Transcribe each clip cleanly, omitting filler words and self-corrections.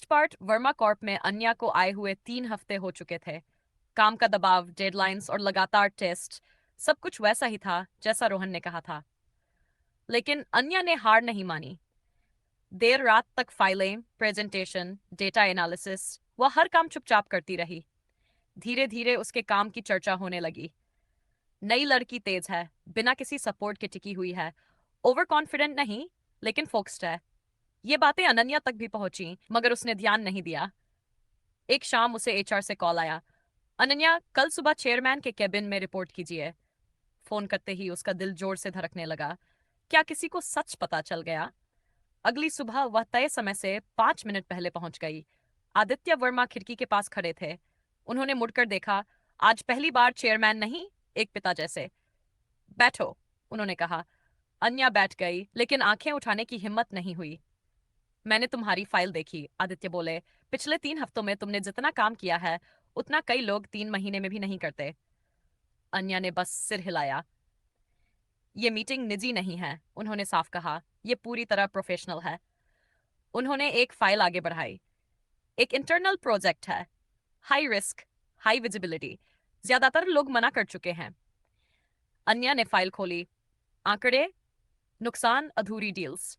Next part, Verma Corp में अन्या को आए हुए 3 हफ्ते हो चुके थे। काम का दबाव, डेडलाइंस और लगातार टेस्ट, सब कुछ वैसा ही था जैसा रोहन ने कहा था। लेकिन अन्या ने हार नहीं मानी। देर रात तक फाइलें, प्रेजेंटेशन, डेटा एनालिसिस, वह हर काम चुपचाप करती रही। धीरे धीरे उसके काम की चर्चा होने लगी। नई लड़की तेज है, बिना किसी सपोर्ट के टिकी हुई है, ओवर कॉन्फिडेंट नहीं, लेकिन फोकस्ड है। ये बातें अनन्या तक भी पहुंची, मगर उसने ध्यान नहीं दिया। एक शाम उसे एचआर से कॉल आया। अनन्या, कल सुबह चेयरमैन के केबिन में रिपोर्ट कीजिए। फोन करते ही उसका दिल जोर से धड़कने लगा। क्या किसी को सच पता चल गया? अगली सुबह वह तय समय से 5 मिनट पहले पहुंच गई। आदित्य वर्मा खिड़की के पास खड़े थे। उन्होंने मुड़कर देखा। आज पहली बार चेयरमैन नहीं, एक पिता जैसे। बैठो, उन्होंने कहा। अन्या बैठ गई, लेकिन आंखें उठाने की हिम्मत नहीं हुई। मैंने तुम्हारी फाइल देखी, आदित्य बोले। पिछले 3 हफ्तों में तुमने जितना काम किया है, उतना कई लोग 3 महीने में भी नहीं करते। अन्या ने बस सिर हिलाया। ये मीटिंग निजी नहीं है, उन्होंने साफ कहा। ये पूरी तरह प्रोफेशनल है। उन्होंने एक फाइल आगे बढ़ाई। एक इंटरनल प्रोजेक्ट है, हाई रिस्क, हाई विजिबिलिटी, ज्यादातर लोग मना कर चुके हैं। अन्या ने फाइल खोली। आंकड़े, नुकसान, अधूरी डील्स।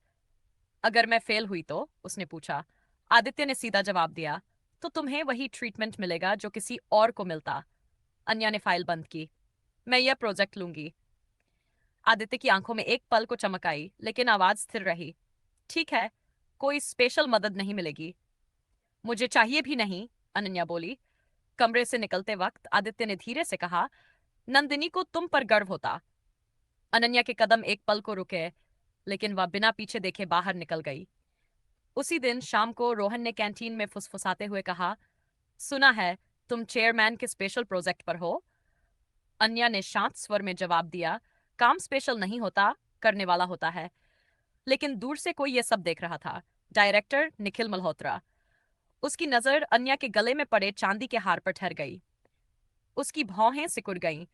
अगर मैं फेल हुई तो, उसने पूछा। आदित्य ने सीधा जवाब दिया। तो तुम्हें वही ट्रीटमेंट मिलेगा जो किसी और को मिलता। अन्या ने फाइल बंद की। मैं यह प्रोजेक्ट लूंगी। आदित्य की आंखों में एक पल को चमक आई, लेकिन आवाज स्थिर रही। ठीक है, कोई स्पेशल मदद नहीं मिलेगी। मुझे चाहिए भी नहीं, अनन्या बोली। कमरे से निकलते वक्त आदित्य ने धीरे से कहा, नंदिनी को तुम पर गर्व होता। अनन्या के कदम एक पल को रुके, लेकिन वह बिना पीछे देखे बाहर निकल गई। उसी दिन शाम को रोहन ने कैंटीन में फुसफुसाते हुए कहा, सुना है तुम चेयरमैन के स्पेशल प्रोजेक्ट पर हो। अन्या ने शांत स्वर में जवाब दिया, काम स्पेशल नहीं होता, करने वाला होता है। लेकिन दूर से कोई यह सब देख रहा था। डायरेक्टर निखिल मल्होत्रा। उसकी नजर अन्या के गले में पड़े चांदी के हार पर ठहर गई। उसकी भौहें सिकुड़ गईं।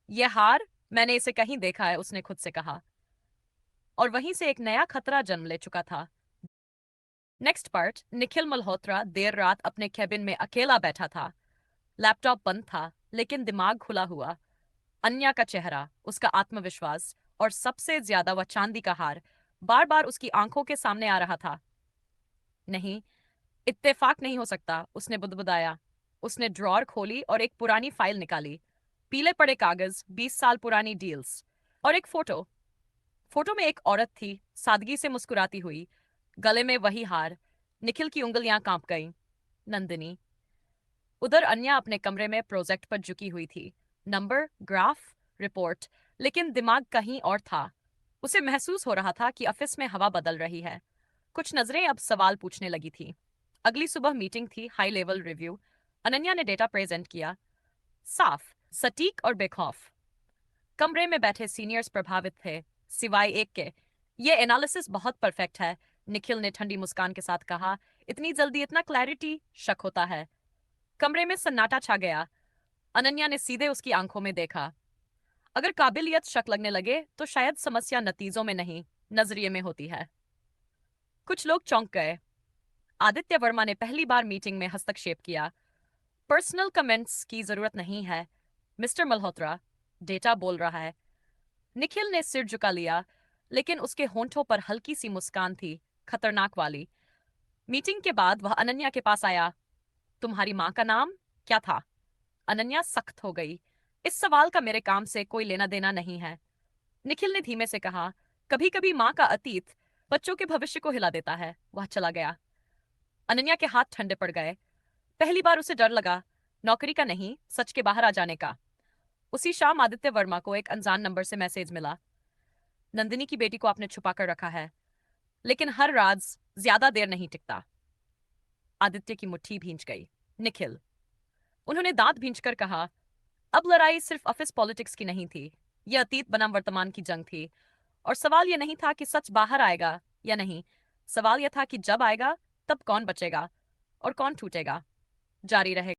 यह हार, मैंने इसे कहीं देखा है, उसने खुद से कहा। और वहीं से एक नया खतरा जन्म ले चुका था। नेक्स्ट पार्ट, निखिल मल्होत्रा देर रात अपने केबिन में अकेला बैठा था। लैपटॉप बंद था, लेकिन दिमाग खुला हुआ। अन्या का चेहरा, उसका आत्मविश्वास और सबसे ज्यादा वह चांदी का हार बार बार उसकी आंखों के सामने आ रहा था। नहीं, इत्तेफाक नहीं हो सकता, उसने बुदबुदाया। उसने ड्रॉर खोली और एक पुरानी फाइल निकाली। पीले पड़े कागज, 20 साल पुरानी डील्स और एक फोटो। फोटो में एक औरत थी, सादगी से मुस्कुराती हुई, गले में वही हार। निखिल की उंगलियां कांप गईं। नंदिनी। उधर अन्या अपने कमरे में प्रोजेक्ट पर झुकी हुई थी। नंबर, ग्राफ, रिपोर्ट, लेकिन दिमाग कहीं और था। उसे महसूस हो रहा था कि ऑफिस में हवा बदल रही है। कुछ नजरें अब सवाल पूछने लगी थी। अगली सुबह मीटिंग थी, हाई लेवल रिव्यू। अनन्या ने डेटा प्रेजेंट किया। साफ, सटीक और बेखौफ। कमरे में बैठे सीनियर्स प्रभावित थे, सिवाय एक के। ये एनालिसिस बहुत परफेक्ट है, निखिल ने ठंडी मुस्कान के साथ कहा। इतनी जल्दी इतना क्लैरिटी, शक होता है। कमरे में सन्नाटा छा गया। अनन्या ने सीधे उसकी आंखों में देखा। अगर काबिलियत शक लगने लगे तो शायद समस्या नतीजों में नहीं, नजरिए में होती है। कुछ लोग चौंक गए। आदित्य वर्मा ने पहली बार मीटिंग में हस्तक्षेप किया। पर्सनल कमेंट्स की जरूरत नहीं है, मिस्टर मल्होत्रा, डेटा बोल रहा है। निखिल ने सिर झुका लिया, लेकिन उसके होंठों पर हल्की सी मुस्कान थी, खतरनाक वाली। मीटिंग के बाद वह अनन्या के पास आया। तुम्हारी माँ का नाम क्या था? अनन्या सख्त हो गई। इस सवाल का मेरे काम से कोई लेना देना नहीं है, निखिल ने धीमे से कहा। कभी कभी माँ का अतीत बच्चों के भविष्य को हिला देता है। वह चला गया। अनन्या के हाथ ठंडे पड़ गए। पहली बार उसे डर लगा, नौकरी का नहीं, सच के बाहर आ जाने का। उसी शाम आदित्य वर्मा को एक अनजान नंबर से मैसेज मिला। नंदिनी की बेटी को आपने छुपा कर रखा है, लेकिन हर राज ज्यादा देर नहीं टिकता। आदित्य की मुट्ठी भींच गई। निखिल। उन्होंने दांत भींचकर कहा, अब लड़ाई सिर्फ ऑफिस पॉलिटिक्स की नहीं थी, यह अतीत बनाम वर्तमान की जंग थी। और सवाल यह नहीं था कि सच बाहर आएगा या नहीं, सवाल यह था कि जब आएगा तब कौन बचेगा और कौन टूटेगा। जारी रहेगा।